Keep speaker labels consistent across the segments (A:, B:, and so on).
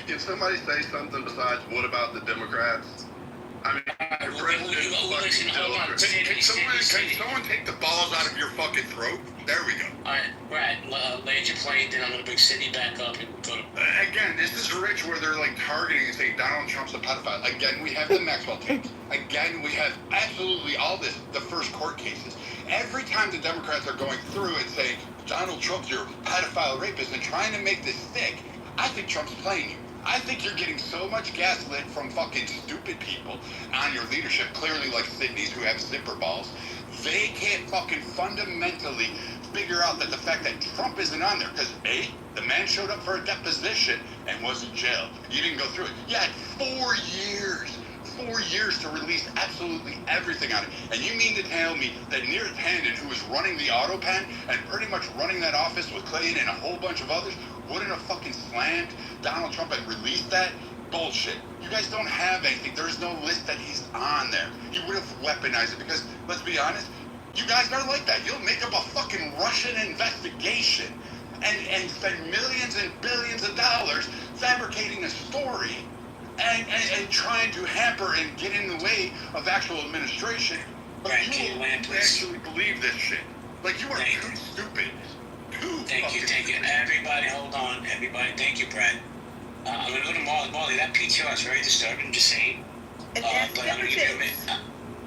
A: can somebody say something besides what about the Democrats? I mean, your president fucking Kitover. Can someone take the balls out of your fucking throat? There we go.
B: All right, Brad, land your plane, then I'm going to bring Sydney back up and go to...
A: Again, this is rich where they're like targeting and saying Donald Trump's a pedophile. Again, we have the Maxwell tapes. Again, we have absolutely all this, the first court cases. Every time the Democrats are going through and saying, Donald Trump's your pedophile rapist and trying to make this stick, I think Trump's playing you. I think you're getting so much gaslit from fucking stupid people on your leadership, clearly like Sydney's who have zipper balls. They can't fucking fundamentally figure out that the fact that Trump isn't on there, because A, the man showed up for a deposition and was in jail. You didn't go through it. You had 4 years to release absolutely everything on it. And you mean to tell me that Neil Tanden, who was running the auto pen and pretty much running that office with Clayton and a whole bunch of others, wouldn't have fucking slammed Donald Trump and released that? Bullshit. You guys don't have anything. There's no list that he's on there. He would have weaponized it because, let's be honest, you guys are like that. You'll make up a fucking Russian investigation and spend millions and billions of dollars fabricating a story and trying to hamper and get in the way of actual administration. But you actually believe this shit. Like, you are too stupid.
B: Thank you. Everybody, hold on. Everybody, thank you, Brad. I'm going to go to Marley. Marley, that PTR is very disturbing, just saying. But I'm going to give you a minute.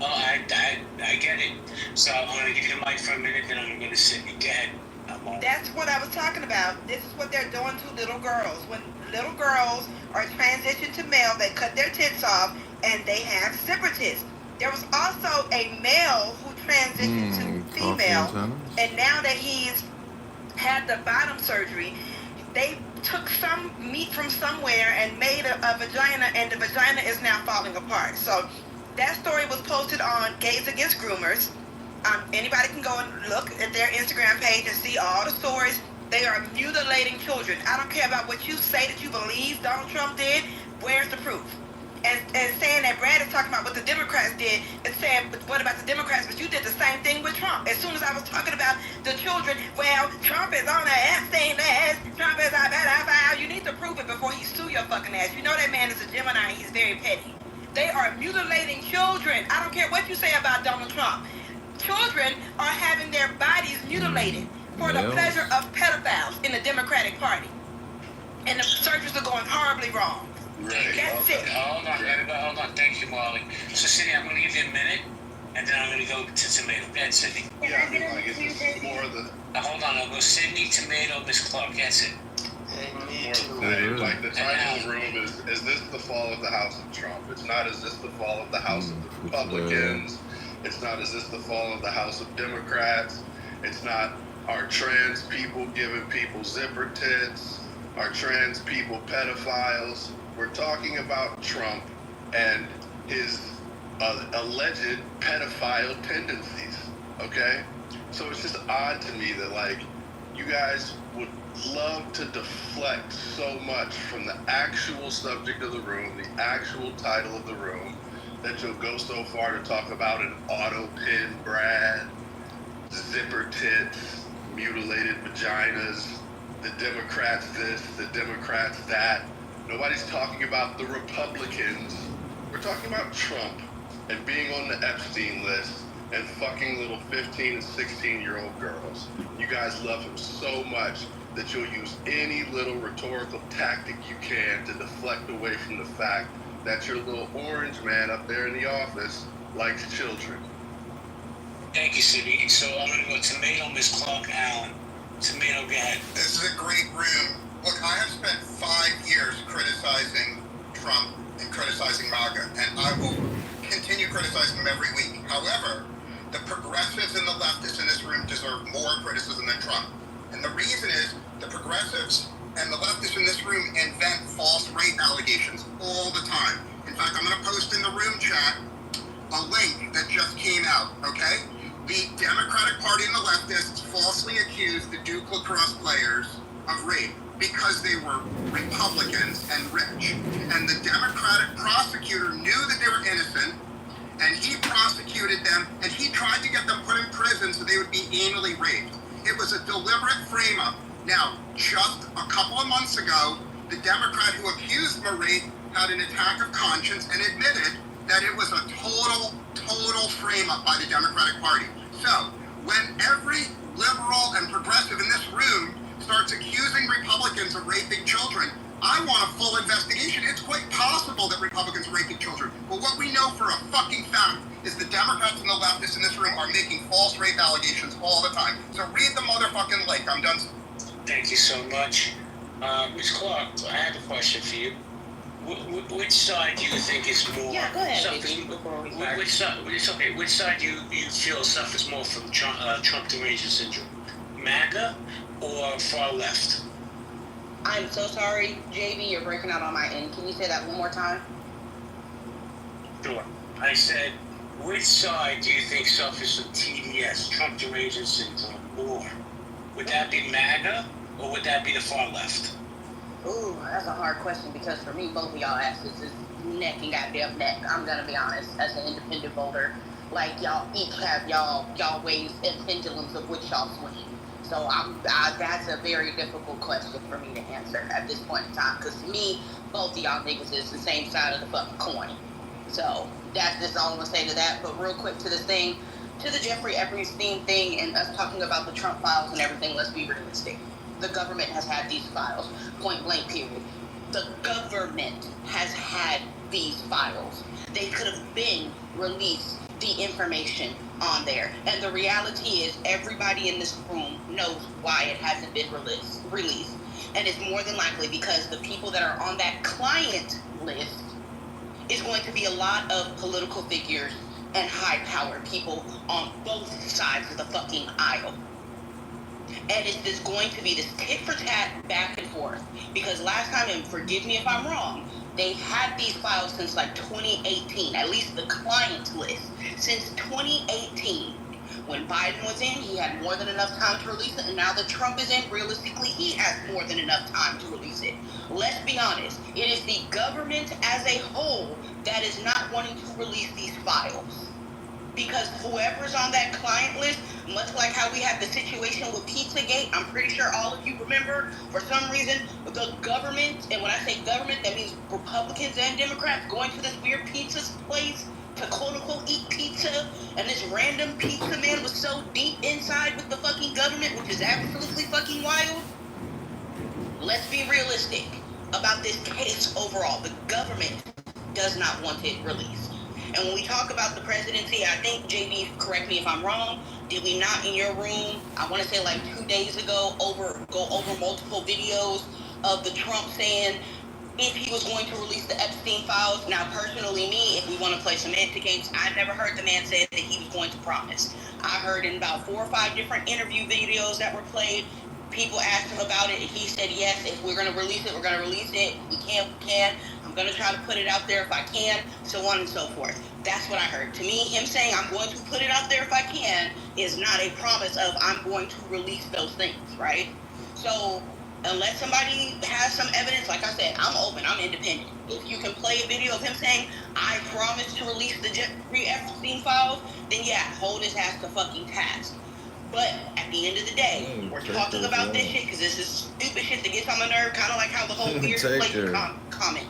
B: I get it. So I'm going to give you the mic for a minute, then I'm going to sit and get ahead.
C: That's what I was talking about. This is what they're doing to little girls. When little girls are transitioned to male, they cut their tits off, and they have zipper tits. There was also a male who transitioned to female, and now that he's had the bottom surgery, they took some meat from somewhere and made a vagina, and the vagina is now falling apart. So that story was posted on Gays Against Groomers. Anybody can go and look at their Instagram page and see all the stories. They are mutilating children. I don't care about what you say that you believe Donald Trump did. Where's the proof? And saying that Brad is talking about what the Democrats did and saying, but what about the Democrats? But you did the same thing with Trump. As soon as I was talking about the children, well, Trump is on the Epstein list. Trump is a pedophile. You need to prove it before he sue your fucking ass. You know that man is a Gemini. He's very petty. They are mutilating children. I don't care what you say about Donald Trump. Children are having their bodies mutilated for the pleasure of pedophiles in the Democratic Party. And the surgeries are going horribly wrong.
B: Right.
C: That's it.
B: Hold on, everybody. Hold on. Thank you, Marley. So, Sydney, I'm going to give you a minute, and then I'm going to go to Tomato. Go ahead, Sydney.
A: Yeah, I guess this is more of the...
B: Hold on. I'll go Sydney, Tomato, Miss Clark. That's it.
A: Like the title of the room is this the fall of the House of Trump? It's not, is this the fall of the House of the Republicans? It's not, is this the fall of the House of Democrats? It's not, are trans people giving people zipper tits? Are trans people pedophiles? We're talking about Trump and his alleged pedophile tendencies, okay? So it's just odd to me that, like, you guys would love to deflect so much from the actual subject of the room, the actual title of the room, that you'll go so far to talk about an auto pin Brad, zipper tits, mutilated vaginas, the Democrats this, the Democrats that. Nobody's talking about the Republicans. We're talking about Trump and being on the Epstein list and fucking little 15 and 16-year-old girls. You guys love him so much that you'll use any little rhetorical tactic you can to deflect away from the fact that your little orange man up there in the office likes children.
B: Thank you, Sydney. So I'm going to go Tomato, Miss Clark, Allen. Tomato, go ahead.
D: This is a great room. Look, I have spent 5 years criticizing Trump and criticizing MAGA, and I will continue criticizing them every week. However, the progressives and the leftists in this room deserve more criticism than Trump. And the reason is the progressives and the leftists in this room invent false rape allegations all the time. In fact, I'm going to post in the room chat a link that just came out, okay? The Democratic Party and the leftists falsely accused the Duke lacrosse players of rape because they were Republicans and rich. And the Democratic prosecutor knew that they were innocent, and he prosecuted them, and he tried to get them put in prison so they would be anally raped. It was a deliberate frame-up. Now, just a couple of months ago, The Democrat who accused Marie had an attack of conscience and admitted that it was a total frame-up by the Democratic Party. So, when every liberal and progressive in this room starts accusing Republicans of raping children, I want a full investigation. It's quite possible that Republicans are raping children. But what we know for a fucking fact is the Democrats and the leftists in this room are making false rape allegations all the time. So read the motherfucking link. I'm done.
B: Thank you so much. Ms. Clark, I have a question for you. Which side do you think is more?
E: Yeah, go ahead.
B: Which side do you feel suffers more from Trump derangement syndrome? MAGA or far left?
E: I'm so sorry, JB, you're breaking out on my end. Can you say that one more time?
B: Sure. I said, which side do you think suffers from TDS, Trump derangement syndrome, or would that be MAGA or would that be the far left?
E: Ooh, that's a hard question because for me, both of y'all asses is neck and goddamn neck. I'm gonna be honest, as an independent voter, like y'all each have y'all ways and pendulums of which y'all swing. So that's a very difficult question for me to answer at this point in time because to me, both of y'all niggas is the same side of the fucking coin. So that's just all I'm gonna say to that. But real quick to this thing, to the Jeffrey Epstein thing and us talking about the Trump files and everything, let's be realistic. The government has had these files, point blank period. The government has had these files. They could have been released the information on there. And the reality is everybody in this room knows why it hasn't been released. And it's more than likely because the people that are on that client list is going to be a lot of political figures and high-powered people on both sides of the fucking aisle. And it's just going to be this tit-for-tat back and forth. Because last time, and forgive me if I'm wrong, they've had these files since like 2018, at least the client list. Since 2018, when Biden was in, he had more than enough time to release it, and now that Trump is in, realistically, he has more than enough time to release it. Let's be honest, it is the government as a whole that is not wanting to release these files. Because whoever's on that client list, much like how we had the situation with Pizzagate, I'm pretty sure all of you remember, for some reason, the government, and when I say government, that means Republicans and Democrats going to this weird pizza place to quote-unquote eat pizza, and this random pizza man was so deep inside with the fucking government, which is absolutely fucking wild. Let's be realistic about this case overall. The government does not want it released. And when we talk about the presidency, I think, JB, correct me if I'm wrong, did we not in your room, I want to say like 2 days ago, go over multiple videos of the Trump saying if he was going to release the Epstein files? Now, personally, me, if we want to play semantic games, I never heard the man say that he was going to promise. I heard in about 4 or 5 different interview videos that were played, people asked him about it, and he said, yes, if we're going to release it, we're going to release it. We can. I'm going to try to put it out there if I can, so on and so forth. That's what I heard. To me, him saying I'm going to put it out there if I can is not a promise of I'm going to release those things, right? So unless somebody has some evidence, like I said, I'm open, I'm independent. If you can play a video of him saying, I promise to release the Jeffrey Epstein files, then yeah, hold his ass to fucking task. But at the end of the day, we're talking about this shit because this is stupid shit that gets on my nerve, kind of like how the whole weird blatant comment.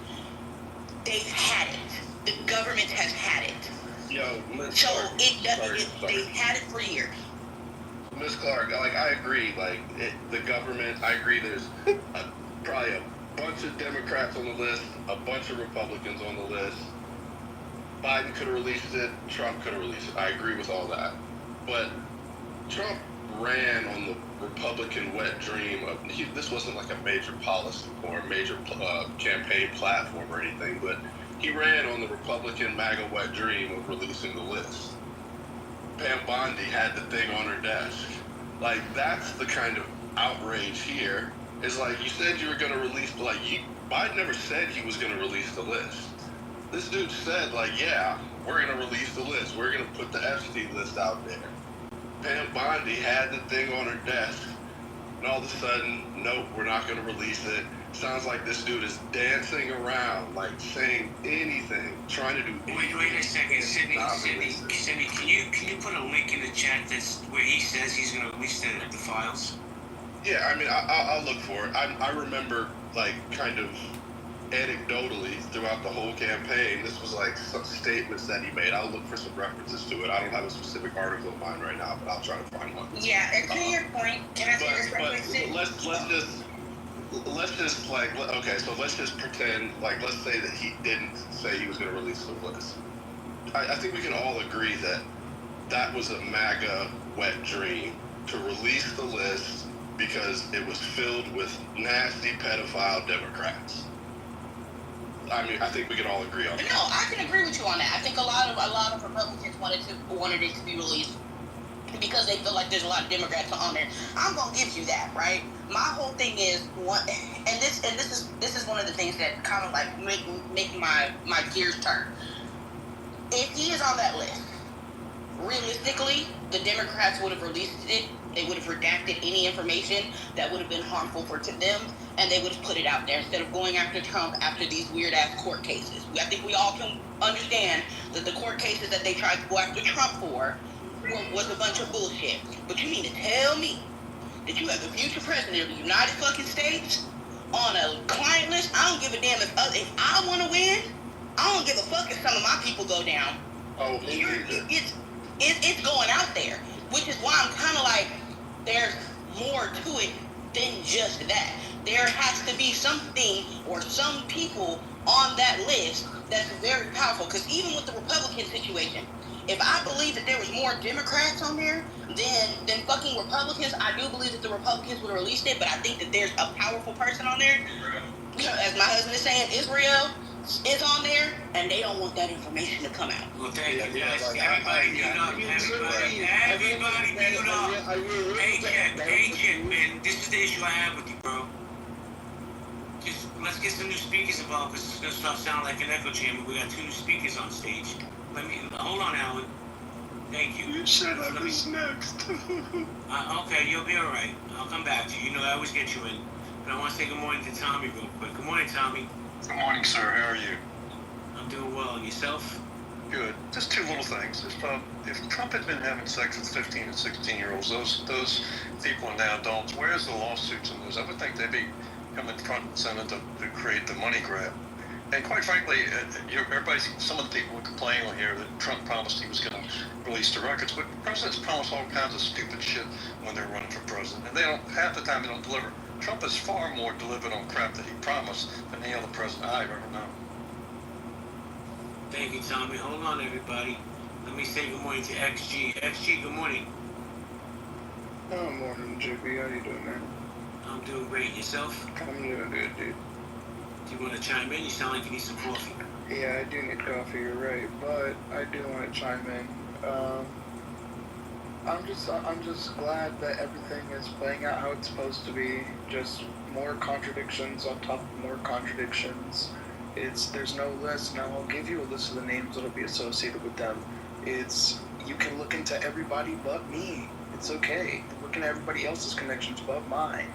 E: They've had it. The government has had it.
F: Yo,
B: so they've had it for years.
F: Ms. Clark, like I agree. The government, I agree. There's probably a bunch of Democrats on the list, a bunch of Republicans on the list. Biden could have released it. Trump could have released it. I agree with all that. But Trump ran on the Republican wet dream of this wasn't like a major policy or a major campaign platform or anything, but he ran on the Republican MAGA wet dream of releasing the list. Pam Bondi had the thing on her desk. Like, that's the kind of outrage here. Is like, you said you were going to release, Biden never said he was going to release the list. This dude said, yeah, we're going to release the list. We're going to put the Epstein list out there. Pam Bondi had the thing on her desk, and all of a sudden, nope, we're not going to release it. Sounds like this dude is dancing around, saying anything, trying to do anything.
B: Wait a second, Sydney, can you put a link in the chat that's where he says he's going to release the files?
F: Yeah, I mean, I'll look for it. I remember like kind of anecdotally throughout the whole campaign, this was like some statements that he made. I'll look for some references to it. I don't have a specific article in mind right now, but I'll try to find one.
E: Yeah, and to your point, can I say this real quick?
F: Let's just like, okay, so let's just pretend, like, let's say that he didn't say he was going to release the list. I think we can all agree that that was a MAGA wet dream to release the list because it was filled with nasty pedophile Democrats. I mean, I think we can all agree on that.
E: No, I can agree with you on that. I think a lot of Republicans wanted it to be released because they feel like there's a lot of Democrats on there. I'm gonna give you that, right? My whole thing is this is one of the things that kind of like make my gears turn. If he is on that list, realistically, the Democrats would have released it. They would have redacted any information that would have been harmful to them, and they would have put it out there instead of going after Trump after these weird-ass court cases. I think we all can understand that the court cases that they tried to go after Trump for was a bunch of bullshit. But you mean to tell me that you have the future president of the United fucking States on a client list? I don't give a damn if I want to win. I don't give a fuck if some of my people go down.
F: Oh,
E: It's going out there, which is why I'm kind of like, there's more to it than just that. There has to be something or some people on that list that's very powerful. Because even with the Republican situation, if I believe that there was more Democrats on there than fucking Republicans, I do believe that the Republicans would have released it. But I think that there's a powerful person on there. As my husband is saying, Israel is on there, and they don't want that information to come out.
B: Well, thank you, guys. Everybody mute up. Everybody mute up. Agent, man, this is the issue I have with you, bro. Just let's get some new speakers involved, because it's gonna start sounding like an echo chamber. We got 2 new speakers on stage. Hold on, Alan. Thank you.
G: You said I was next.
B: Okay, you'll be all right. I'll come back to you. You know I always get you in. But I want to say good morning to Tommy real quick. Good morning, Tommy.
G: Good morning, sir. How are you?
B: I'm doing well. And yourself?
G: Good. Just 2 little things. If Trump had been having sex with 15 and 16-year-olds, those people are now adults. Where's the lawsuits and those? I would think they'd be coming front and center to create the money grab. And quite frankly, some of the people were complaining here that Trump promised he was going to release the records, but presidents promise all kinds of stupid shit when they're running for president, and half the time they don't deliver. Trump has far more delivered on crap that he promised than any other president I've ever known.
B: Thank you, Tommy. Hold on, everybody. Let me say good morning to XG. XG, good morning.
H: Oh, morning, JP. How you doing, man?
B: I'm doing great. Yourself?
H: I'm doing good, dude.
B: Do you want to chime in? You sound like you need some coffee.
H: Yeah, I do need coffee, you're right, but I do want to chime in. I'm just glad that everything is playing out how it's supposed to be. Just more contradictions on top of more contradictions. There's no list. Now I'll give you a list of the names that'll be associated with them. You can look into everybody but me. It's okay. Look into everybody else's connections but mine.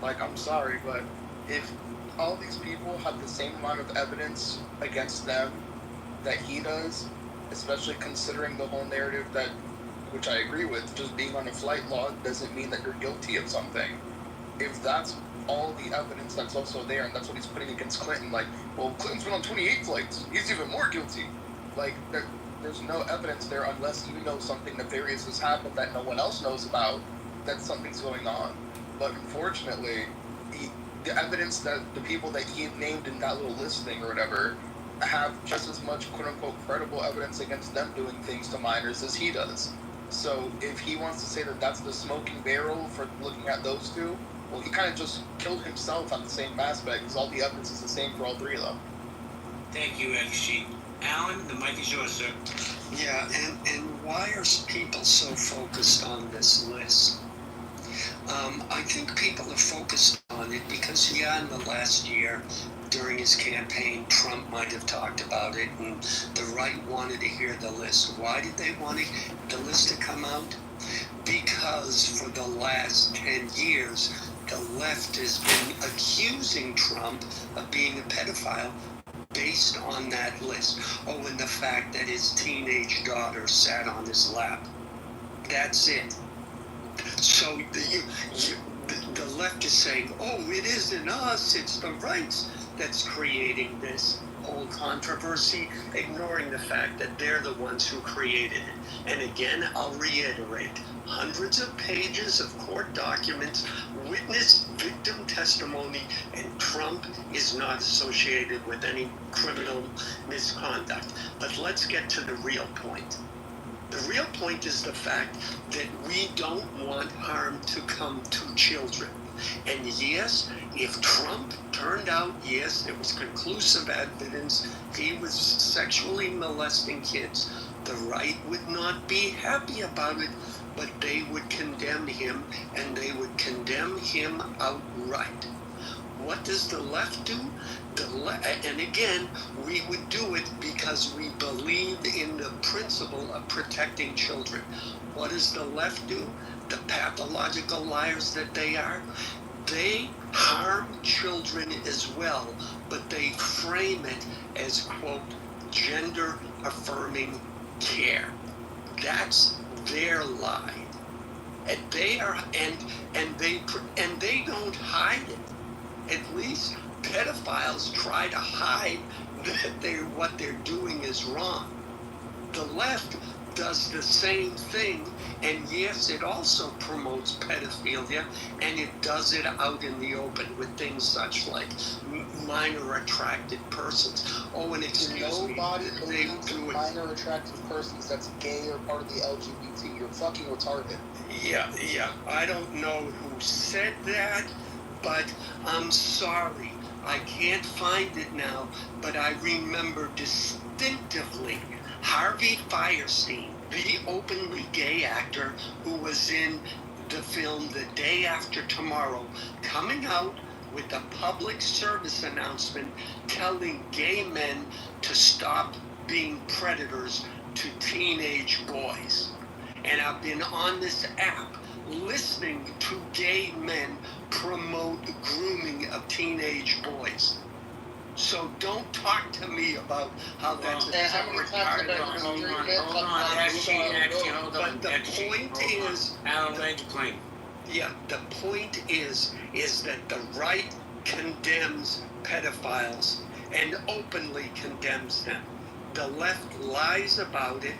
H: Like, I'm sorry, but if all these people have the same amount of evidence against them that he does, especially considering the whole narrative that, which I agree with, just being on a flight log doesn't mean that you're guilty of something. If that's all the evidence that's also there, and that's what he's putting against Clinton, like, well, Clinton's been on 28 flights, he's even more guilty. Like, there's no evidence there unless you know something nefarious has happened that no one else knows about, that something's going on. But unfortunately, the evidence that the people that he named in that little list thing or whatever have just as much quote-unquote credible evidence against them doing things to minors as he does. So if he wants to say that that's the smoking barrel for looking at those 2, well, he kind of just killed himself on the same aspect, because all the evidence is the same for all 3 of them.
B: Thank you, XG. Alan, the mic is yours, sir.
I: Yeah, and why are people so focused on this list? I think people are focused on it because, in the last year, during his campaign, Trump might have talked about it, and the right wanted to hear the list. Why did they want the list to come out? Because for the last 10 years, the left has been accusing Trump of being a pedophile based on that list. Oh, and the fact that his teenage daughter sat on his lap. That's it. So the left is saying, oh, it isn't us, it's the rights that's creating this whole controversy, ignoring the fact that they're the ones who created it. And again, I'll reiterate, hundreds of pages of court documents, witness victim testimony, and Trump is not associated with any criminal misconduct. But let's get to the real point. The real point is the fact that we don't want harm to come to children. And yes, if Trump turned out, yes, there was conclusive evidence he was sexually molesting kids, the right would not be happy about it, but they would condemn him, and they would condemn him outright. What does the left do? And again, we would do it because we believe in the principle of protecting children. What does the left do? The pathological liars that they are, they harm children as well, but they frame it as, quote, gender-affirming care. That's their lie. And they are, and they don't hide it. At least pedophiles try to hide that what they're doing is wrong. The left does the same thing, and yes, it also promotes pedophilia, and it does it out in the open with things such like minor attracted persons. Oh, and excuse me,
H: nobody
I: they
H: believes
I: do
H: in
I: it.
H: minor attractive persons that's gay or part of the LGBT. You're fucking retarded.
I: Yeah, I don't know who said that, but I'm sorry. I can't find it now, but I remember distinctively Harvey Fierstein, the openly gay actor who was in the film The Day After Tomorrow, coming out with a public service announcement telling gay men to stop being predators to teenage boys. And I've been on this app listening to gay men promote grooming of teenage boys. So don't talk to me about how that's a separate part of
B: Hold on, actually, hold on.
I: But the point is,
B: Alan, land your plane.
I: yeah, the point is that the right condemns pedophiles and openly condemns them. The left lies about it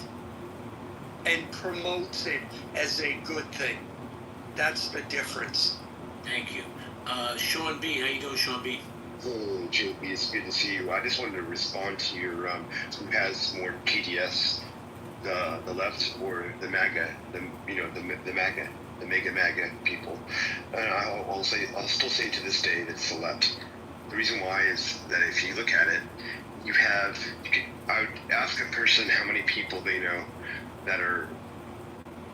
I: and promotes it as a good thing. That's the difference.
B: Thank you. Sean B, how you doing, Sean B?
J: Oh, JB, it's good to see you. I just wanted to respond to your who has more PDS, the left or the MAGA, the MAGA, the mega MAGA people. I'll still say to this day that it's the left. The reason why is that if you look at it, I would ask a person how many people they know that are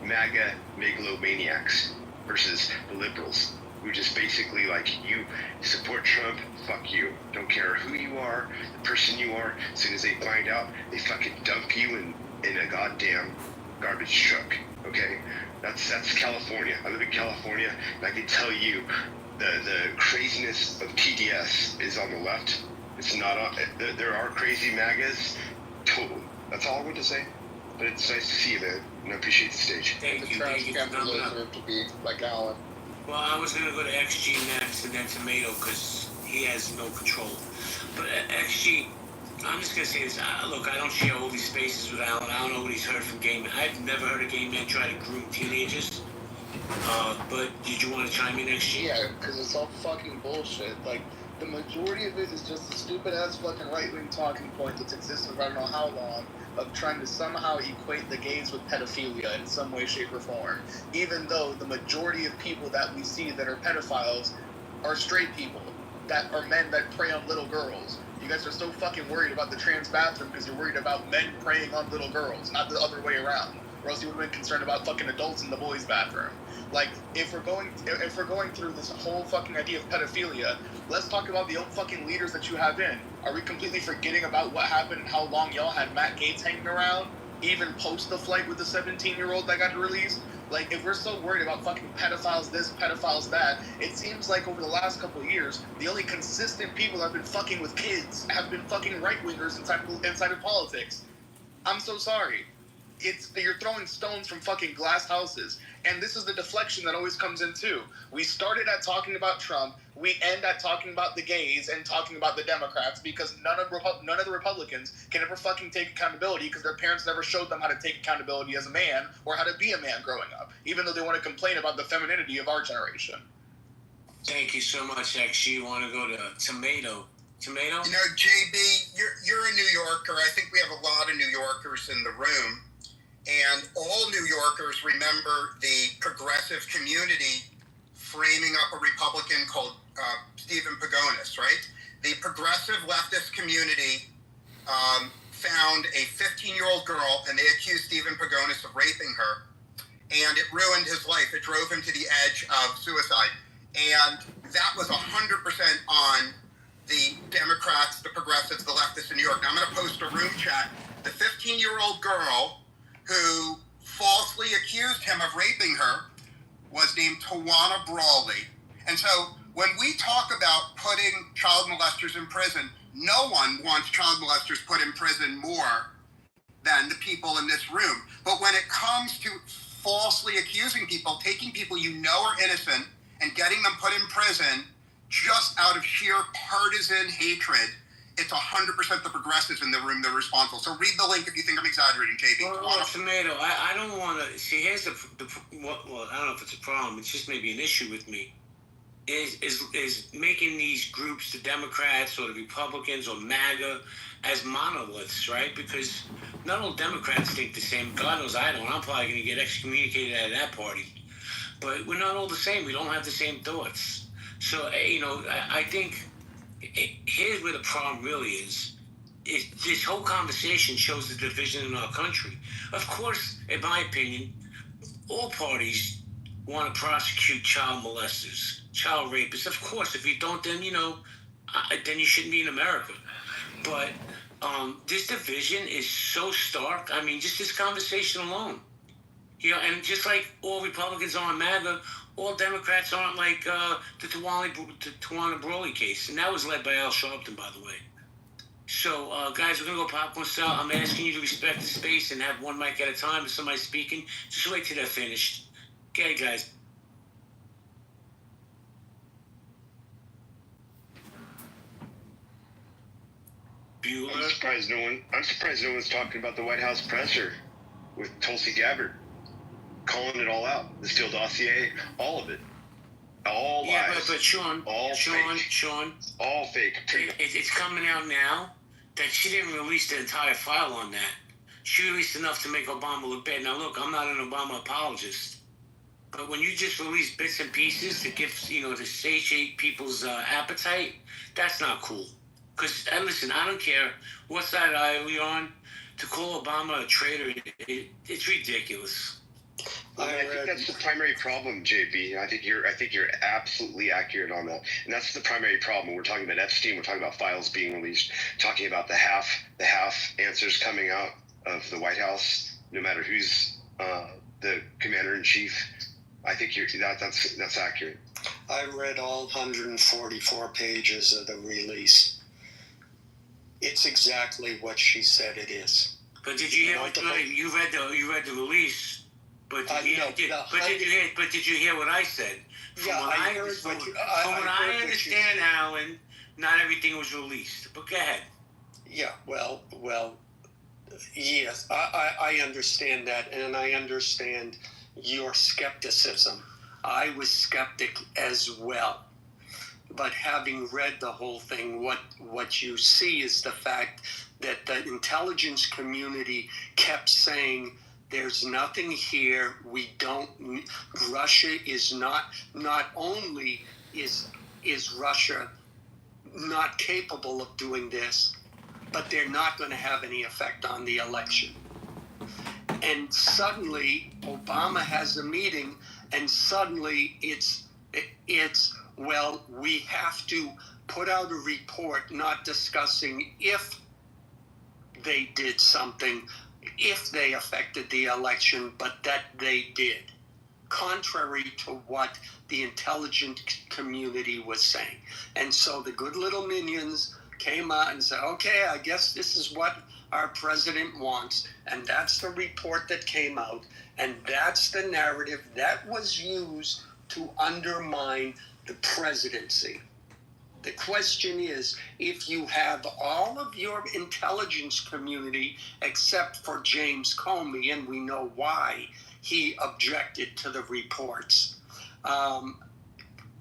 J: MAGA megalomaniacs versus the liberals, who just basically like, you support Trump, fuck you. Don't care who you are, the person you are. As soon as they find out, they fucking dump you in a goddamn garbage truck. Okay, that's California. I live in California, and I can tell you, the craziness of TDS is on the left. It's not on. There are crazy MAGAs, totally. That's all I want to say. But it's nice to see you, man, and I appreciate the stage.
B: Thank you for coming up.
H: To be like Alan.
B: Well, I was going to go to XG next and then Tomato because he has no control. But XG, I'm just going to say this. Look, I don't share all these spaces with Alan. I don't know what he's heard from gay men. I've never heard a gay man try to groom teenagers. But did you want to chime in, XG?
H: Yeah, because it's all fucking bullshit. Like, the majority of it is just a stupid-ass fucking right-wing talking point that's existed for I don't know how long, of trying to somehow equate the gays with pedophilia in some way, shape, or form. Even though the majority of people that we see that are pedophiles are straight people, that are men that prey on little girls. You guys are so fucking worried about the trans bathroom because you're worried about men preying on little girls, not the other way around. Or else you would have been concerned about fucking adults in the boys' bathroom. Like, if we're going through this whole fucking idea of pedophilia, let's talk about the fucking leaders that you have in. Are we completely forgetting about what happened and how long y'all had Matt Gaetz hanging around, even post the flight with the 17-year-old that got released? Like, if we're so worried about fucking pedophiles this, pedophiles that, it seems like over the last couple of years, the only consistent people that have been fucking with kids have been fucking right-wingers inside of politics. I'm so sorry. you're throwing stones from fucking glass houses. And this is the deflection that always comes in too. We started at talking about Trump. We end at talking about the gays and talking about the Democrats because none of the Republicans can ever fucking take accountability because their parents never showed them how to take accountability as a man or how to be a man growing up, even though they want to complain about the femininity of our generation.
B: Thank you so much, X. You want to go to Tomato? Tomato?
D: You know, JB, you're a New Yorker. I think we have a lot of New Yorkers in the room. And all New Yorkers remember the progressive community framing up a Republican called Stephen Pagonis, right? The progressive leftist community found a 15-year-old girl, and they accused Stephen Pagonis of raping her. And it ruined his life. It drove him to the edge of suicide. And that was 100% on the Democrats, the progressives, the leftists in New York. Now, I'm going to post a room chat. The 15-year-old girl who falsely accused him of raping her was named Tawana Brawley. And so when we talk about putting child molesters in prison, no one wants child molesters put in prison more than the people in this room. But when it comes to falsely accusing people, taking people you know are innocent and getting them put in prison just out of sheer partisan hatred, it's 100% the progressives in the room that are responsible. So read the link if you think I'm exaggerating, JB.
B: Well, Tomato, I don't want to... See, here's well, I don't know if it's a problem. It's just maybe an issue with me. Is making these groups, the Democrats or the Republicans or MAGA, as monoliths, right? Because not all Democrats think the same. God knows I don't. I'm probably going to get excommunicated out of that party. But we're not all the same. We don't have the same thoughts. So, I think here's where the problem really is. This whole conversation shows the division in our country. Of course, in my opinion, all parties want to prosecute child molesters, child rapists. Of course, if you don't, then, then you shouldn't be in America. But this division is so stark. I mean, just this conversation alone. And just like all Republicans aren't MAGA, all Democrats aren't like the Tawana Brawley case. And that was led by Al Sharpton, by the way. So, guys, we're going to go popcorn style. I'm asking you to respect the space and have one mic at a time. If somebody's speaking, just wait till they're finished. Okay, guys. Bueller.
J: I'm surprised no one's talking about the White House presser with Tulsi Gabbard. Calling it all out. The Steele dossier, all of it. All lies.
B: Yeah, but Sean,
J: all fake.
B: It's coming out now that she didn't release the entire file on that. She released enough to make Obama look bad. Now, look, I'm not an Obama apologist. But when you just release bits and pieces to give, to satiate people's appetite, that's not cool. Because, listen, I don't care what side of the aisle you're on. To call Obama a traitor, it's ridiculous.
J: Well, I think that's the primary problem, JB. I think you're absolutely accurate on that, and that's the primary problem. We're talking about Epstein. We're talking about files being released. Talking about the half answers coming out of the White House, no matter who's the commander in chief. I think that's accurate.
I: I read all 144 pages of the release. It's exactly what she said it is.
B: But did you hear you read the release? But did you hear what I said? From what I understand, Alan, not everything was released. But go ahead.
I: Yeah, well, yes, I understand that, and I understand your skepticism. I was skeptic as well. But having read the whole thing, what you see is the fact that the intelligence community kept saying, there's nothing here. Russia is not only is Russia not capable of doing this, but they're not going to have any effect on the election. And suddenly Obama has a meeting, and suddenly it's well, we have to put out a report not discussing if they did something, if they affected the election, but that they did, contrary to what the intelligence community was saying. And so the good little minions came out and said, okay, I guess this is what our president wants, and that's the report that came out, and that's the narrative that was used to undermine the presidency. The question is, if you have all of your intelligence community, except for James Comey, and we know why he objected to the reports,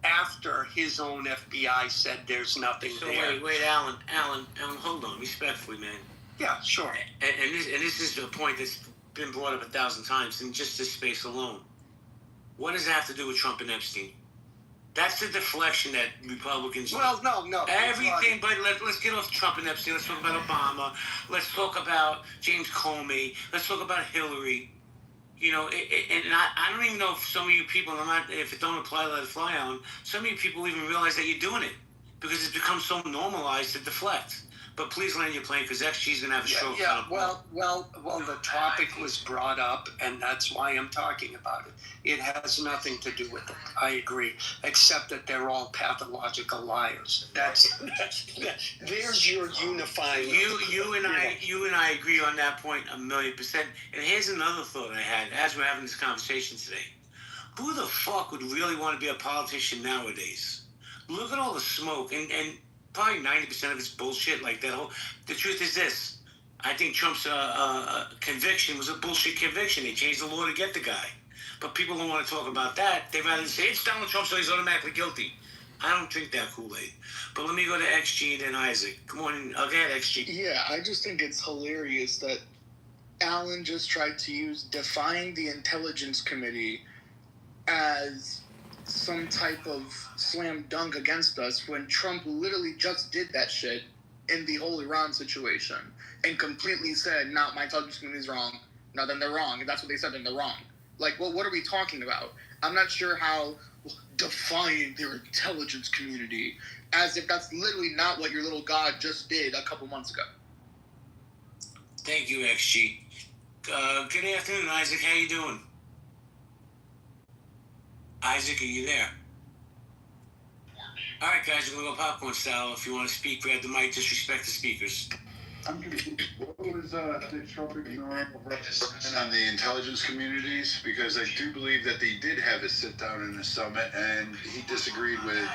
I: after his own FBI said there's nothing there.
B: Wait, Alan, hold on, respectfully, man.
I: Yeah, sure.
B: And this is a point that's been brought up 1,000 times in just this space alone. What does it have to do with Trump and Epstein? That's the deflection that Republicans.
I: Well, no.
B: Everything, but let's get off Trump and Epstein. Let's talk about Obama. Let's talk about James Comey. Let's talk about Hillary. You know, and I don't even know if some of you people, if it don't apply, let it fly on. Some of you people even realize that you're doing it because it's become so normalized to deflect. But please land your plane because XG's gonna have a stroke.
I: Yeah. Well, the topic was brought up, and that's why I'm talking about it. It has nothing to do with it. I agree, except that they're all pathological liars. There's your unifying.
B: You and I agree on that point 1,000,000%. And here's another thought I had as we're having this conversation today. Who the fuck would really want to be a politician nowadays? Look at all the smoke and probably 90% of it's bullshit. Like that whole. The truth is this: I think Trump's conviction was a bullshit conviction. They changed the law to get the guy, but people don't want to talk about that. They rather say it's Donald Trump, so he's automatically guilty. I don't drink that Kool-Aid. But let me go to XG and then Isaac. Come on, I'll get XG.
H: Yeah, I just think it's hilarious that Alan just tried to define the Intelligence Committee as some type of slam dunk against us when Trump literally just did that shit in the whole Iran situation and completely said, no, my intelligence community is wrong. No, then they're wrong. If that's what they said, then they're wrong. Like, well, what are we talking about? I'm not sure how defying their intelligence community as if that's literally not what your little god just did a couple months ago.
B: Thank you, XG. Good afternoon, Isaac. How you doing? Isaac, are you there? All right, guys, we're going to go popcorn style. If you want to speak, grab the mic. Disrespect the speakers.
A: I'm confused. What was the Trump ignoring on the intelligence communities? Because I do believe that they did have a sit down in the summit, and he disagreed with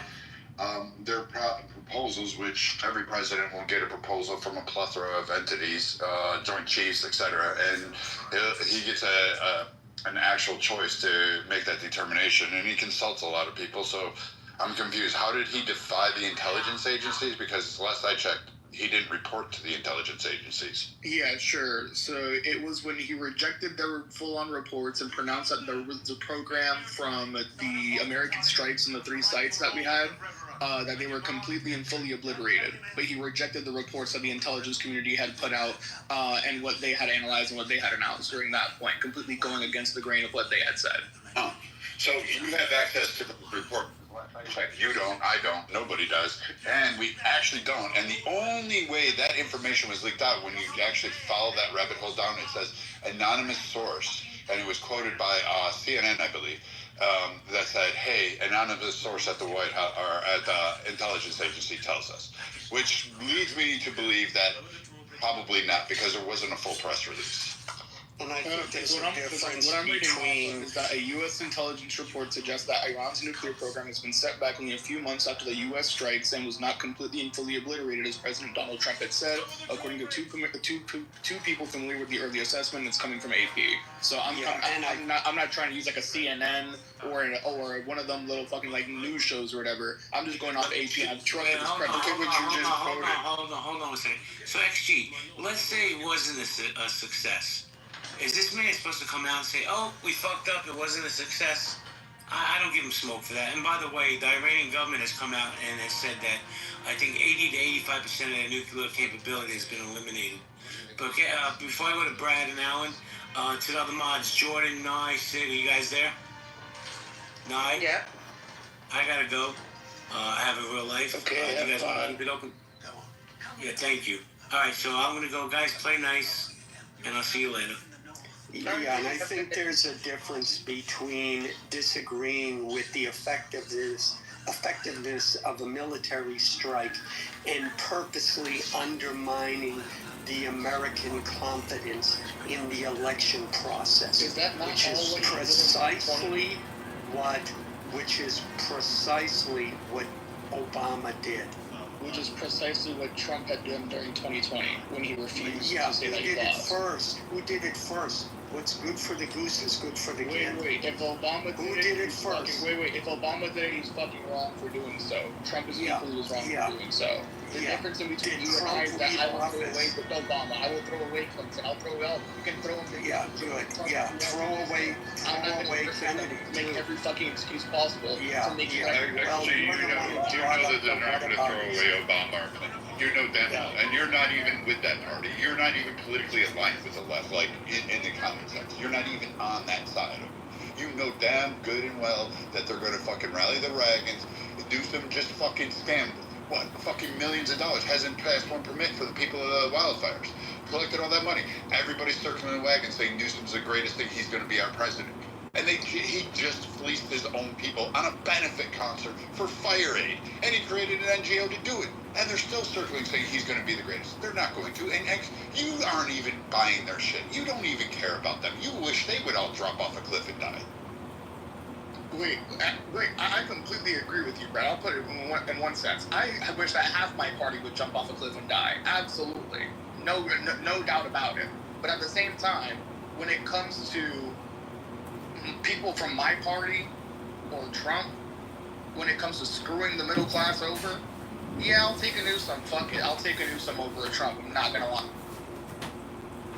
A: their proposals, which every president will get a proposal from a plethora of entities, Joint Chiefs, etc., and he gets an actual choice to make that determination, and he consults a lot of people. So I'm confused. How did he defy the intelligence agencies? Because last I checked, he didn't report to the intelligence agencies.
H: Yeah, sure. So it was when he rejected their full-on reports and pronounced that there was a program from the American strikes in the 3 sites that we had, that they were completely and fully obliterated. But he rejected the reports that the intelligence community had put out and what they had analyzed and what they had announced during that point, completely going against the grain of what they had said.
A: Oh, so you have access to the report. You don't, I don't, nobody does, and we actually don't. And the only way that information was leaked out, when you actually follow that rabbit hole down, it says anonymous source, and it was quoted by CNN, I believe, that said, hey, anonymous source at the White House or at the intelligence agency tells us, which leads me to believe that probably not, because there wasn't a full press release.
I: And I think there's a difference
H: what I'm reading
I: between...
H: is that a U.S. intelligence report suggests that Iran's nuclear program has been set back only a few months after the U.S. strikes and was not completely and fully obliterated, as President Donald Trump had said, according to two people familiar with the early assessment. It's coming from AP. So I'm not trying to use like a CNN or one of them little fucking like news shows or whatever. I'm just going off AP. I'm trusting this president.
B: Hold on a second. So XG, let's say it wasn't a success. Is this man supposed to come out and say, oh, we fucked up, it wasn't a success? I don't give him smoke for that. And by the way, the Iranian government has come out and has said that I think 80 to 85% of their nuclear capability has been eliminated. But before I go to Brad and Alan, to the other mods, Jordan, Nye, Sid, are you guys there? Nye?
I: Yeah.
B: I gotta go. I have a real life.
I: Okay,
B: you guys want to keep it open? Yeah, thank you. All right, so I'm gonna go. Guys, play nice, and I'll see you later.
I: Yeah, and I think there's a difference between disagreeing with the effectiveness effectiveness of a military strike and purposely undermining the American confidence in the election process,
H: Is that not
I: which is precisely what Obama did.
H: Which is precisely what Trump had done during 2020 when he refused
I: Yeah,
H: to say
I: who
H: that he
I: did it
H: lost.
I: first? Who did it first? What's good for the goose is good for the gander.
H: Wait, if Obama
I: Who
H: did
I: did
H: it,
I: it first?
H: if Obama did it, he's fucking wrong for doing so. Trump is equally as wrong for doing so. The difference in between you and I is that I will throw away with Obama. I will throw away Clinton. I'll throw out. You can throw him.
I: Yeah, good. Yeah, throw away Kennedy.
H: Make every fucking excuse possible to make
A: Actually, you know that they're not going to throw away Obama or Clinton. You know that, and you're not even with that party. You're not even politically aligned with the left, like in the common sense. You're not even on that side of it. You know damn good and well that they're going to fucking rally the wagons, do some just fucking scam. What, fucking millions of dollars, hasn't passed one permit for the people of the wildfires, collected all that money. Everybody's circling the wagon saying Newsom's the greatest thing, he's going to be our president. And he just fleeced his own people on a benefit concert for fire aid. And he created an NGO to do it. And they're still circling saying he's going to be the greatest. They're not going to. And you aren't even buying their shit. You don't even care about them. You wish they would all drop off a cliff and die.
H: Wait, I completely agree with you, Brad. I'll put it in one sense. I wish that half my party would jump off a cliff and die. Absolutely. No doubt about it. But at the same time, when it comes to people from my party or Trump, when it comes to screwing the middle class over, yeah, I'll take a Newsom. Fuck it. I'll take a Newsom over a Trump. I'm not gonna lie.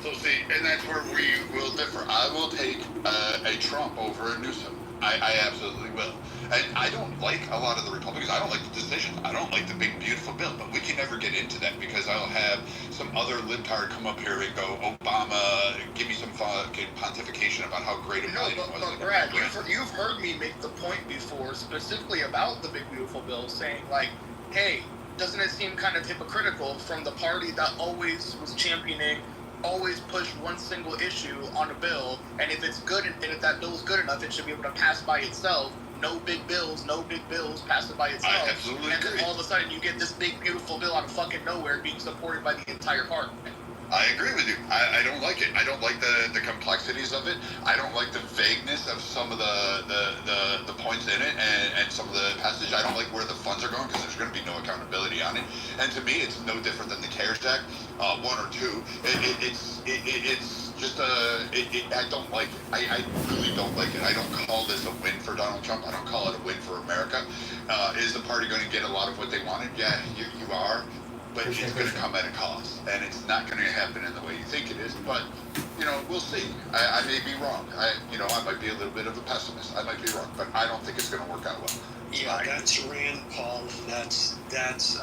A: So see, and that's where we will differ. I will take a Trump over a Newsom. I absolutely will. And I don't like a lot of the Republicans. I don't like the decisions. I don't like the big, beautiful bill. But we can never get into that because I'll have some other libtard come up here and go, Obama, give me some fucking pontification about how great a million was.
H: But Brad, you've heard me make the point before, specifically about the big, beautiful bill, saying, like, hey, doesn't it seem kind of hypocritical from the party that always was championing, always push one single issue on a bill, and if it's good, and if that bill is good enough, it should be able to pass by itself. No big bills, pass it by itself.
A: I absolutely agree.
H: And then all of a sudden you get this big, beautiful bill out of fucking nowhere being supported by the entire party.
A: I agree with you. I don't like it. I don't like the complexities of it. I don't like the vagueness of some of the points in it and some of the passage. I don't like where the funds are going because there's going to be no accountability on it. And to me, it's no different than the CARES Act, 1 or 2. It's just I don't like it. I really don't like it. I don't call this a win for Donald Trump. I don't call it a win for America. Is the party going to get a lot of what they wanted? Yeah, you are. But it's going to come at a cost, and it's not going to happen in the way you think it is. But we'll see. I may be wrong. I might be a little bit of a pessimist. I might be wrong, but I don't think it's going to work out well.
I: Yeah, that's Rand Paul. That's.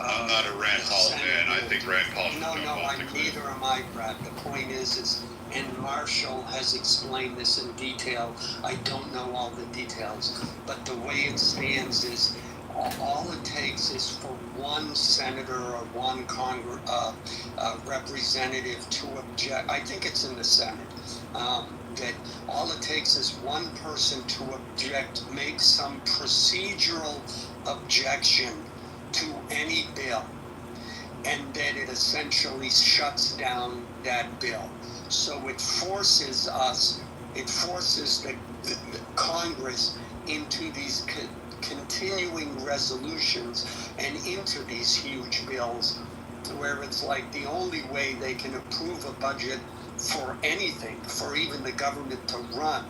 A: I'm not a Rand Paul fan. I think Rand Paul should jump off the cliff.
I: Neither am I, Brad. The point is, and Marshall has explained this in detail. I don't know all the details, but the way it stands is. All it takes is for one senator or one representative to object. I think it's in the Senate. That all it takes is one person to object, make some procedural objection to any bill, and then it essentially shuts down that bill. So it forces the Congress into these continuing resolutions and into these huge bills where it's like the only way they can approve a budget for anything, for even the government to run,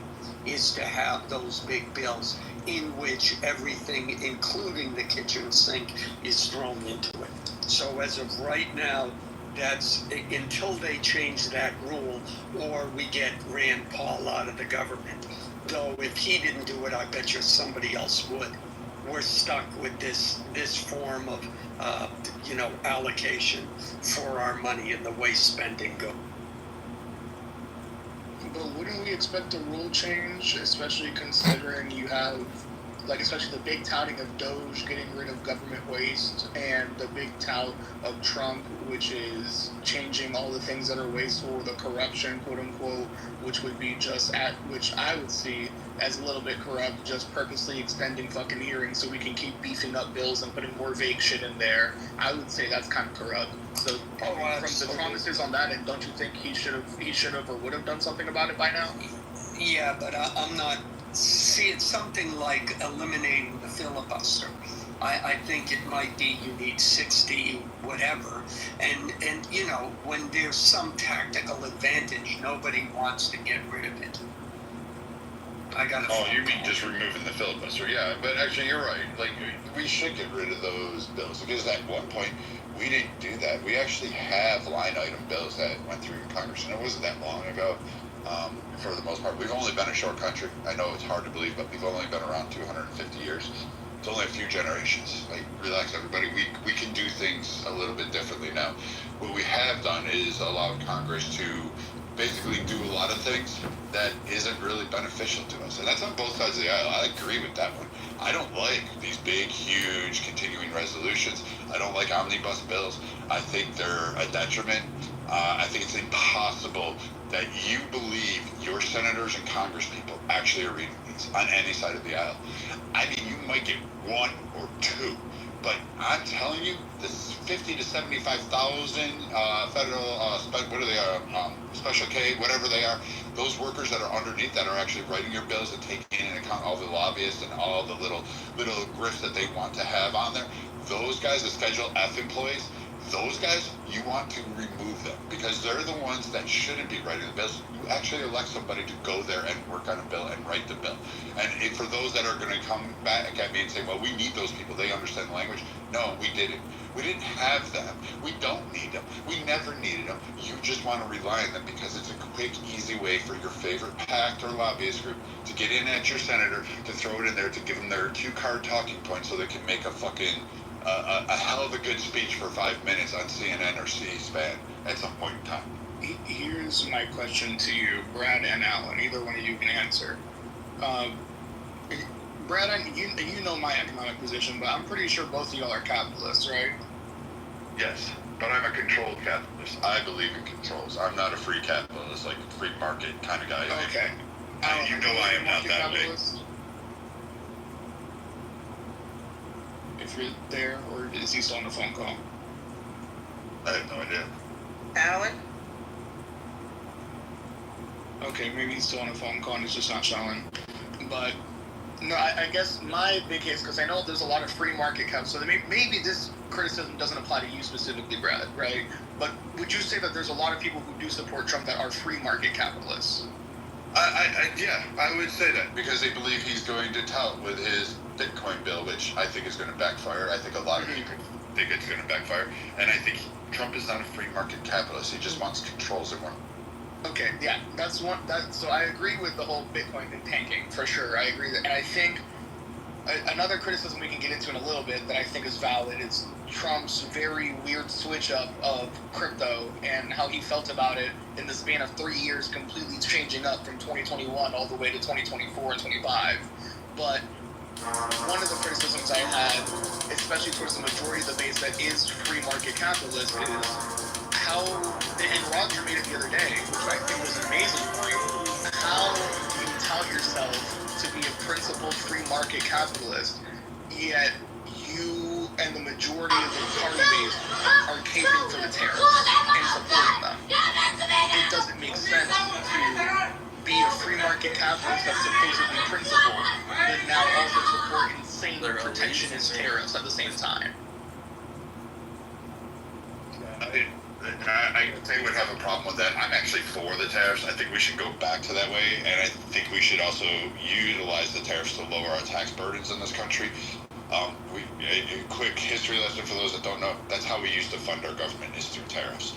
I: is to have those big bills in which everything, including the kitchen sink, is thrown into it. So as of right now, that's until they change that rule or we get Rand Paul out of the government. Though if he didn't do it, I bet you somebody else would. We're stuck with this form of, allocation for our money and the way spending goes.
H: But wouldn't we expect a rule change, especially considering you have like especially the big touting of Doge getting rid of government waste, and the big tout of Trump, which is changing all the things that are wasteful, the corruption, quote unquote, which would be which I would see as a little bit corrupt, just purposely extending fucking hearings so we can keep beefing up bills and putting more vague shit in there. I would say that's kind of corrupt. So from the promises on that end, don't you think he should have or would have done something about it by now?
I: Yeah, but I'm not. See, it's something like eliminating the filibuster. I think it might be you need 60 whatever, and you know, when there's some tactical advantage, nobody wants to get rid of it.
A: Oh, you mean just removing the filibuster? Yeah, but actually you're right. Like, we should get rid of those bills, because at one point we didn't do that. We actually have line item bills that went through Congress, and it wasn't that long ago. For the most part, we've only been a short country. I know it's hard to believe, but we've only been around 250 years. It's only a few generations. Like, relax, everybody. We can do things a little bit differently now. What we have done is allowed Congress to basically do a lot of things that isn't really beneficial to us. And that's on both sides of the aisle. I agree with that one. I don't like these big, huge continuing resolutions. I don't like omnibus bills. I think they're a detriment. I think it's impossible that you believe your senators and congresspeople actually are reading these on any side of the aisle. I mean, you might get one or two, but I'm telling you, this 50 to 75,000 federal, what are they, special K, whatever they are, those workers that are underneath that are actually writing your bills and taking into account all the lobbyists and all the little grifts that they want to have on there. Those guys, the Schedule F employees, those guys, you want to remove them, because they're the ones that shouldn't be writing the bills. You actually elect somebody to go there and work on a bill and write the bill. And for those that are going to come back at me and say, well, we need those people, they understand the language. No, we didn't. We didn't have them. We don't need them. We never needed them. You just want to rely on them because it's a quick, easy way for your favorite PAC or lobbyist group to get in at your senator, to throw it in there, to give them their 2-card talking points so they can make a fucking a hell of a good speech for 5 minutes on CNN or C-SPAN at some point in time.
H: Here's my question to you, Brad and Alan. Either one of you can answer. Brad, you know my economic position, but I'm pretty sure both of y'all are capitalists, right?
A: Yes, but I'm a controlled capitalist. I believe in controls. I'm not a free capitalist, like free market kind of guy.
H: Okay.
A: Alan, you know I am not that way.
H: If you're there, or is he still on the phone call?
A: I have no idea.
C: Alan?
H: Okay, maybe he's still on a phone call and he's just not showing. But, no, I guess my big case, because I know there's a lot of free market caps, so maybe this criticism doesn't apply to you specifically, Brad, right? But would you say that there's a lot of people who do support Trump that are free market capitalists?
A: Yeah, I would say that, because they believe he's going to tout with his Bitcoin bill, which I think is going to backfire. I think a lot of people think it's going to backfire. And I think Trump is not a free market capitalist. He just wants controls in one.
H: Okay, yeah, so I agree with the whole Bitcoin thing tanking, for sure. I agree that, and I think another criticism we can get into in a little bit that I think is valid is Trump's very weird switch up of crypto and how he felt about it in the span of 3 years, completely changing up from 2021 all the way to 2024 and 25. But one of the criticisms I had, especially towards the majority of the base that is free market capitalist, is how, and Roger made it the other day, which I think was an amazing point, how you tout yourself to be a principled free market capitalist, yet you and the majority of the party base are caping for the tariffs and supporting them. It doesn't make sense to be a free market capitalist that's supposedly principled, but now also support insane protectionist tariffs at the same time.
A: I would have a problem with that. I'm actually for the tariffs. I think we should go back to that way, and I think we should also utilize the tariffs to lower our tax burdens in this country. A quick history lesson for those that don't know, that's how we used to fund our government, is through tariffs.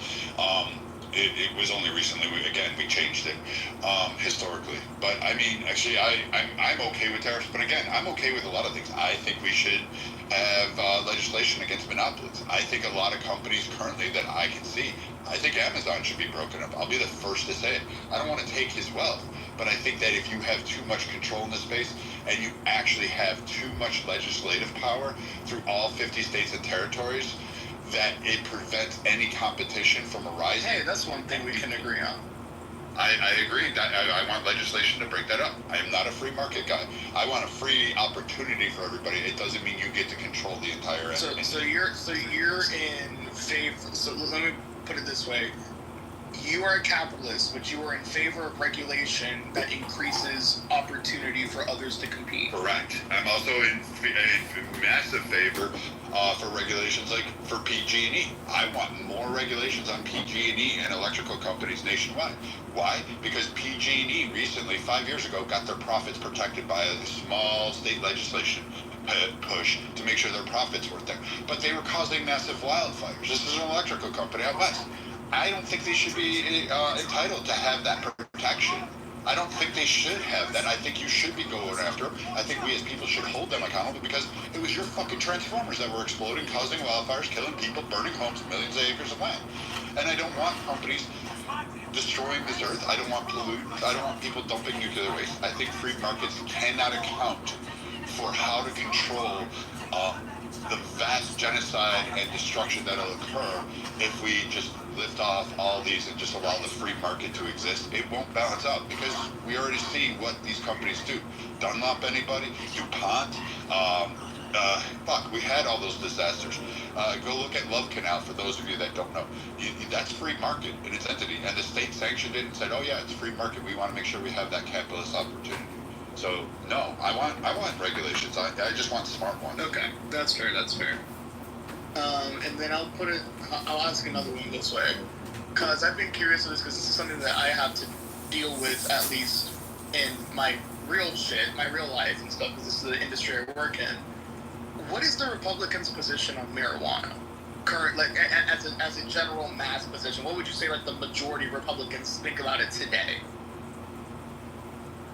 A: it was only recently we changed it historically. But I mean, actually, I'm okay with tariffs. But again, I'm okay with a lot of things. I think we should have legislation against monopolies. I think a lot of companies currently that I can see, I think Amazon should be broken up. I'll be the first to say it. I don't want to take his wealth, but I think that if you have too much control in this space and you actually have too much legislative power through all 50 states and territories, that it prevents any competition from arising.
H: Hey, that's one thing we can agree on.
A: I agree. I want legislation to break that up. I am not a free market guy. I want a free opportunity for everybody. It doesn't mean you get to control the entire.
H: So you're in favor. So let me put it this way: you are a capitalist, but you are in favor of regulation that increases opportunity for others to compete.
A: Correct. I'm also in massive favor for regulations like for PG&E. I want more regulations on PG&E and electrical companies nationwide. Why? Because PG&E recently, 5 years ago, got their profits protected by a small state legislation push to make sure their profits weren't there. But they were causing massive wildfires. This is an electrical company out west. I don't think they should be entitled to have that protection. I don't think they should have that. I think you should be going after them. I think we as people should hold them accountable because it was your fucking transformers that were exploding, causing wildfires, killing people, burning homes, millions of acres of land. And I don't want companies destroying this earth. I don't want pollutants. I don't want people dumping nuclear waste. I think free markets cannot account for how to control the vast genocide and destruction that'll occur if we just lift off all these and just allow the free market to exist. It won't balance out because we already see what these companies do. Dunlop anybody? DuPont? We had all those disasters. Go look at Love Canal for those of you that don't know. That's free market in its entity. And the state sanctioned it and said, oh yeah, it's free market. We want to make sure we have that capitalist opportunity. So no, I want regulations. I just want smart ones.
H: Okay, that's fair. And then I'll ask another one this way, because I've been curious of this because this is something that I have to deal with at least in my real shit, my real life and stuff. Because this is the industry I work in. What is the Republicans' position on marijuana? Current, like as a general mass position, what would you say like the majority of Republicans think about it today?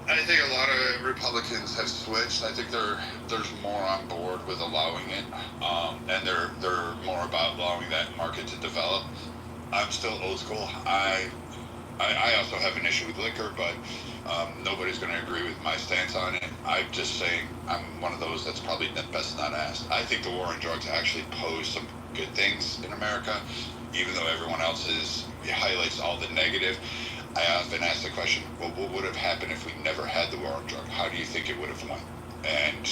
A: I think a lot of Republicans have switched. I think there's more on board with allowing it, and they're more about allowing that market to develop. I'm still old school. I also have an issue with liquor, but nobody's going to agree with my stance on it. I'm just saying I'm one of those that's probably best not asked. I think the war on drugs actually posed some good things in America, even though everyone else highlights all the negative. I often ask the question, well, what would have happened if we never had the war on drugs? How do you think it would have went? And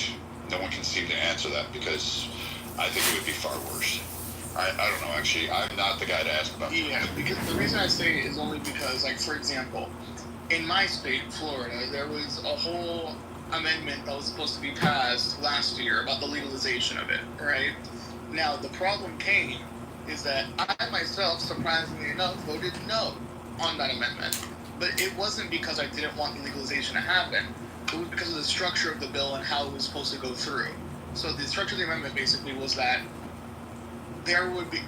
A: no one can seem to answer that because I think it would be far worse. I don't know, actually. I'm not the guy to ask about that.
H: Yeah, because the reason I say it is only because, like, for example, in my state, Florida, there was a whole amendment that was supposed to be passed last year about the legalization of it, right? Now, the problem came is that I myself, surprisingly enough, voted no on that amendment. But it wasn't because I didn't want the legalization to happen. It was because of the structure of the bill and how it was supposed to go through. So the structure of the amendment basically was that there would be,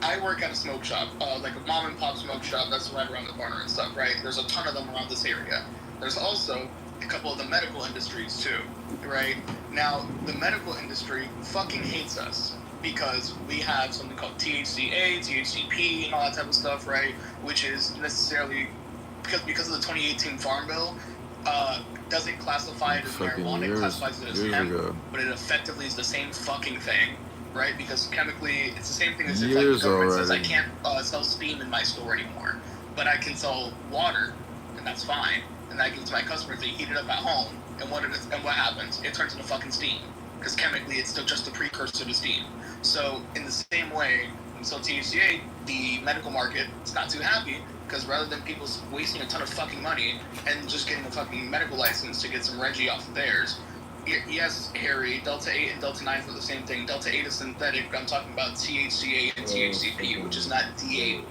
H: I work at a smoke shop, like a mom and pop smoke shop that's right around the corner and stuff, right? There's a ton of them around this area. There's also a couple of the medical industries too, right? Now, the medical industry fucking hates us because we have something called THCA, THCP, and all that type of stuff, right? Which is necessarily, because of the 2018 Farm Bill, doesn't classify it as marijuana, it classifies it as hemp, but it effectively is the same fucking thing, right? Because chemically, it's the same thing as if like the government says I can't sell steam in my store anymore, but I can sell water, and that's fine. And I give it to my customers, they heat it up at home, and what happens? It turns into fucking steam, because chemically it's still just a precursor to steam. So in the same way, when so THCA, the medical market is not too happy, because rather than people wasting a ton of fucking money and just getting a fucking medical license to get some Reggie off of theirs, yes, Harry, Delta 8 and Delta 9 for the same thing. Delta 8 is synthetic, but I'm talking about THCA and THCP, which is not D8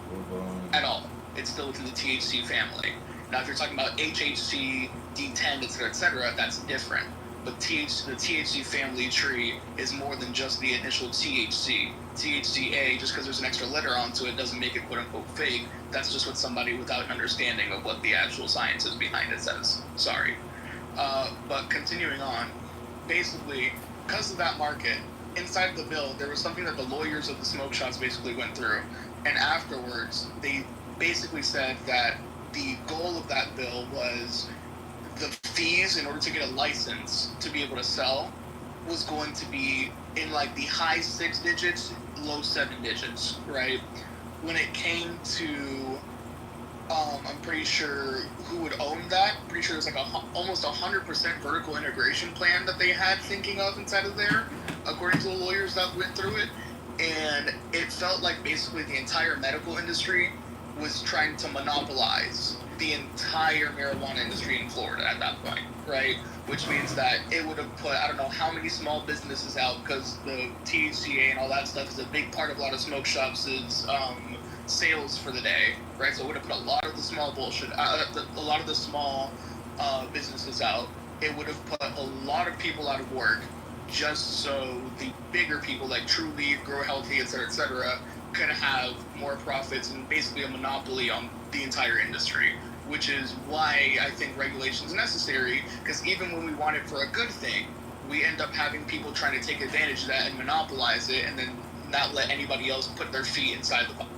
H: at all. It's still within the THC family. Now, if you're talking about HHC, D10, etc., that's different. But the THC family tree is more than just the initial THC. THCA, just because there's an extra letter onto it, doesn't make it quote unquote fake. That's just what somebody without an understanding of what the actual science is behind it says. Sorry. But continuing on, basically, because of that market, inside the bill, there was something that the lawyers of the smoke shops basically went through. And afterwards, they basically said that the goal of that bill was the fees in order to get a license to be able to sell was going to be in like the high 6 digits, low 7 digits, right? When it came to, I'm pretty sure who would own that. Pretty sure it was like almost 100% vertical integration plan that they had thinking of inside of there, according to the lawyers that went through it. And it felt like basically the entire medical industry was trying to monopolize the entire marijuana industry in Florida at that point, right? Which means that it would have put, I don't know how many small businesses out, because the THCA and all that stuff is a big part of a lot of smoke shops' sales for the day, right? So it would have put a lot of the small businesses out. It would have put a lot of people out of work, just so the bigger people like Truly, Grow Healthy, etc., could have more profits and basically a monopoly on the entire industry. Which is why I think regulation is necessary, because even when we want it for a good thing, we end up having people trying to take advantage of that and monopolize it, and then not let anybody else put their feet inside the box.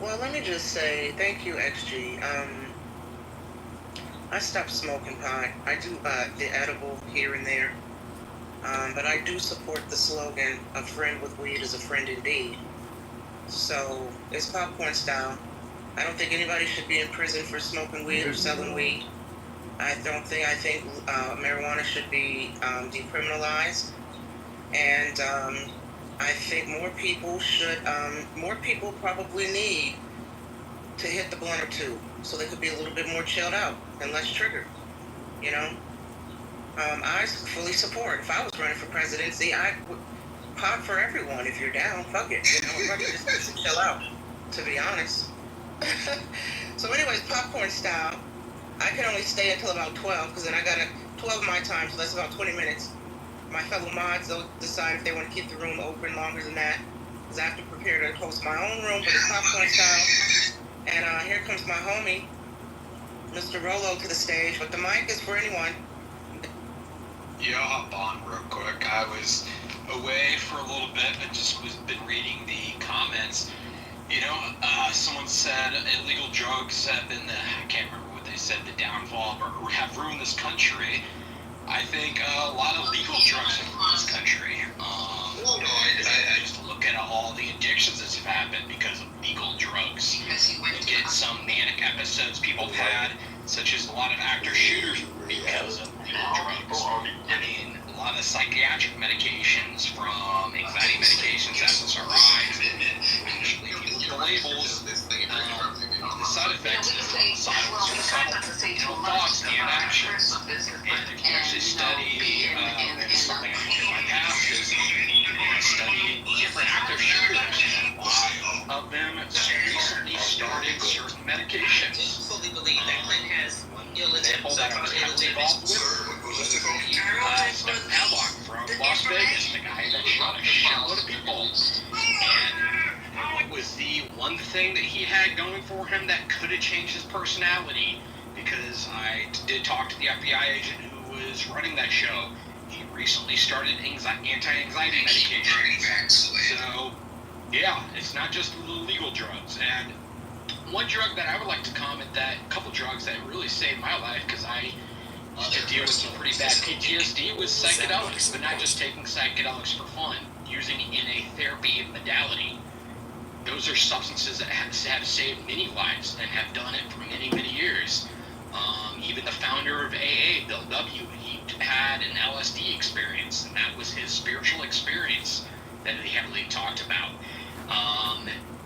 K: Well, let me just say, thank you, XG. I stopped smoking pot. I do the edible here and there, but I do support the slogan, "A friend with weed is a friend indeed." So it's popcorn style. I don't think anybody should be in prison for smoking weed or selling weed. I think marijuana should be decriminalized, and I think more people probably need to hit the blunt or two, so they could be a little bit more chilled out and less triggered. You know, I fully support. If I was running for presidency, I would. Pot for everyone. If you're down, fuck it. You know, fuck it, just chill out, to be honest. So anyways, popcorn style, I can only stay until about 12, because then I got 12 my time, so that's about 20 minutes. My fellow mods, they'll decide if they want to keep the room open longer than that, because I have to prepare to host my own room, but it's popcorn style. And here comes my homie, Mr. Rolo, to the stage, but the mic is for anyone.
L: Yeah, I'll hop on real quick. I was away for a little bit, but just been reading the comments. You know, someone said illegal drugs have been I can't remember what they said, the downfall, or have ruined this country. I think a lot of legal drugs have ruined this country. I just look at all the addictions that have happened because of legal drugs. Look at some manic episodes people have had, such as a lot of actor shooters because of legal drugs. I mean, a lot of psychiatric medications, from anxiety medications, SSRIs, actually the labels, the side effects, suicidal thoughts and actions. And if you actually study, something I did in my past is study different active shooters. A lot of them recently started certain medications.
K: Fully believe that Clint has
L: Example that I was heavily involved with was Stephen Padlock from Las Vegas, the guy that shot a shitload of people. And it was the one thing that he had going for him that could have changed his personality, because I did talk to the FBI agent who was running that show. He recently started anti-anxiety medications. So, yeah, it's not just illegal drugs. And one drug that I would like to comment, a couple drugs that really saved my life, because I used to deal with some pretty bad PTSD, was psychedelics, but not just taking psychedelics for fun, using it in a therapy modality. Those are substances that have saved many lives and have done it for many, many years. Even the founder of AA, Bill W., he had an LSD experience, and that was his spiritual experience that he heavily talked about.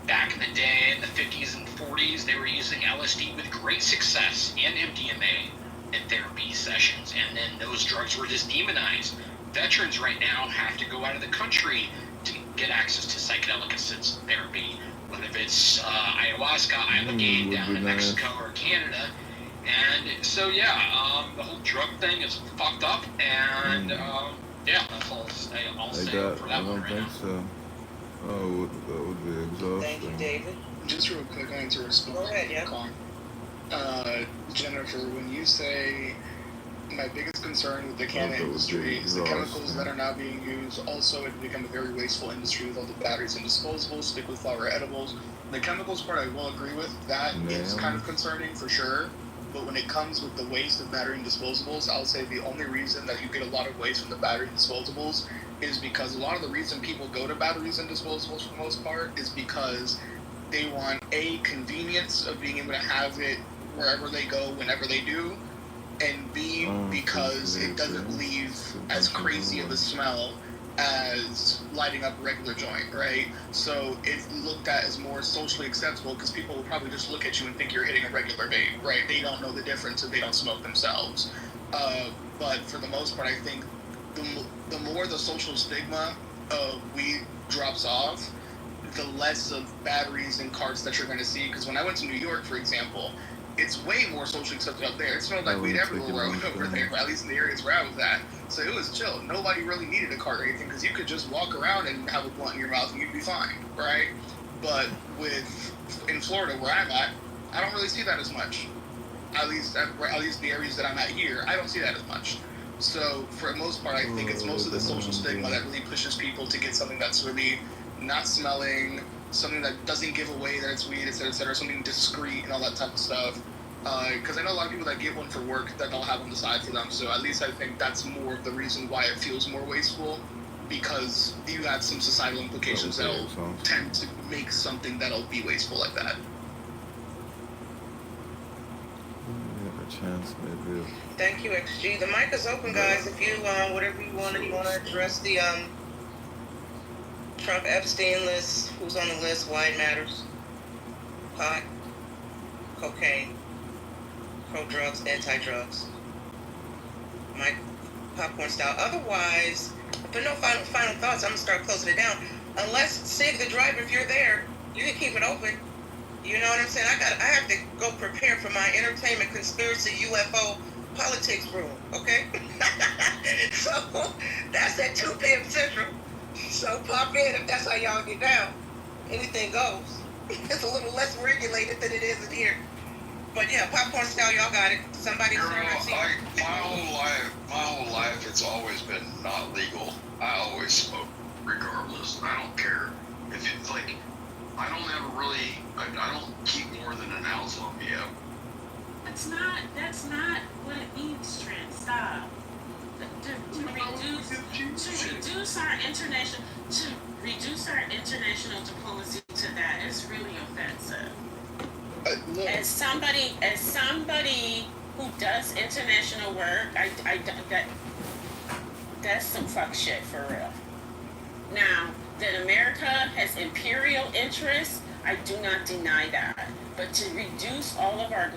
L: Back in the day, in the 50s and 40s, they were using LSD with great success, and MDMA in therapy sessions, and then those drugs were just demonized. Veterans right now have to go out of the country to get access to psychedelic assisted therapy, whether it's ayahuasca, ibogaine down in Mexico or Canada. And so, yeah, the whole drug thing is fucked up, and Yeah, that's all I'll say for that
M: I
L: one
M: don't
L: right
M: think
L: now.
M: so. Oh, that would be exhausting.
K: Thank you, David.
H: Just real quick, I need to respond.
K: Go ahead, yeah.
H: Jennifer, when you say my biggest concern with the can industry is the chemicals that are now being used. Also, it become a very wasteful industry with all the batteries and disposables, stick with flower edibles. The chemicals part I will agree with. That is kind of concerning for sure. But when it comes with the waste of battery and disposables, I'll say the only reason that you get a lot of waste from the battery and disposables is because a lot of the reason people go to batteries and disposables for the most part is because they want a convenience of being able to have it wherever they go, whenever they do, and B, because it doesn't leave as crazy of a smell as lighting up a regular joint, right? So it's looked at as more socially acceptable because people will probably just look at you and think you're hitting a regular vape, right? They don't know the difference if they don't smoke themselves. But for the most part, I think the more the social stigma of weed drops off, the less of batteries and carts that you're going to see. Because when I went to New York, for example, it's way more socially accepted up there. It smelled like weed everywhere over there, at least in the areas where I was at. So it was chill. Nobody really needed a cart or anything because you could just walk around and have a blunt in your mouth and you'd be fine, right? But in Florida, where I'm at, I don't really see that as much. At least the areas that I'm at here, I don't see that as much. So for the most part, I think it's most of the social stigma that really pushes people to get something that's really not smelling, something that doesn't give away that it's weed, et cetera, something discreet and all that type of stuff. Because I know a lot of people that get one for work that they'll have on the side for them. So at least I think that's more of the reason why it feels more wasteful, because you have some societal implications that'll tend to make something that'll be wasteful like that.
M: Chance maybe.
K: Thank you, XG. The mic is open, guys. If you whatever you want to address the Trump Epstein list, who's on the list, why it matters, pot, cocaine, pro-drugs, anti-drugs. Mike, popcorn style. Otherwise, if there are no final thoughts, I'm gonna start closing it down. Unless Sig the driver, if you're there, you can keep it open. You know what I'm saying? I have to go prepare for my entertainment conspiracy UFO politics room, okay? So that's at 2 p.m. Central. So pop in if that's how y'all get down. Anything goes. It's a little less regulated than it is in here. But yeah, popcorn style, y'all got it. Somebody's
N: my whole life, it's always been not legal. I always smoke regardless. I don't care if it's like, I don't keep more than an ounce on me.
O: That's not what it means, Trent. Stop. To reduce our international diplomacy to that is really offensive. As somebody who does international work, that's some fuck shit for real. Now, that America has imperial interests, I do not deny that. But to reduce all of our